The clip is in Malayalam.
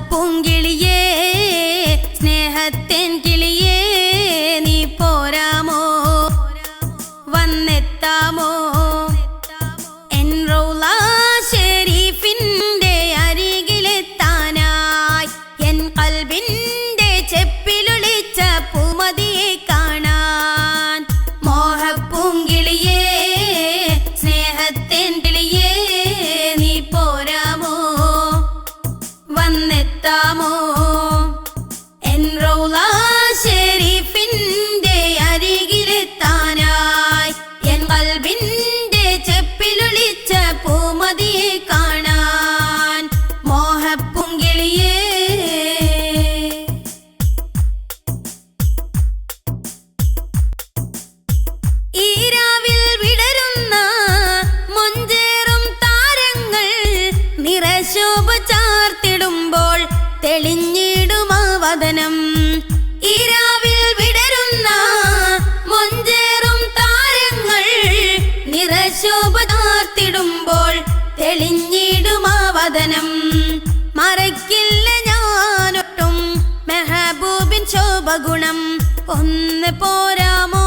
പൂങ്കിളിയേ സ്നേഹത്തിൻ കിളിയേ നീ പോരാമോ വന്നെത്താമോ എൻ റൗള ഷരീഫിന്റെ അരികിലെത്താനായി എൻ ഖൽബിന്റെ ചെപ്പിലൊളിച്ച പൂമതിയെ കാണാൻ മോഹപ്പൂങ്കിളിയേ സ്നേഹത്തിൻ കിളിയേ നീ പോരാമോ വന്നെത്താമോ എൻ റൗള ഷരീഫിന്റെ അരികിലെത്താനായി എൻ ഖൽബിന്റെ ചെപ്പിലൊളിച്ച പൂമതിയെ കാണാൻ മോഹപ്പൂങ്കിളിയേ ഈരാവിൽ വിടരുന്ന മൊഞ്ചേറും താരങ്ങൾ നിറശോഭ ചാർത്തിടുമ്പോൾ തെളിഞ്ഞിടുമാ വദനം ഈരാവിൽ വിടരുന്ന മൊഞ്ചേറും താരങ്ങൾ നിറശോഭ ചാർത്തിടുമ്പോൾ തെളിഞ്ഞിടുമാ വദനം മറക്കില്ല ഞാനൊട്ടും മെഹബൂബിൻ ശോഭഗുണം ഒന്ന് പോരാമോ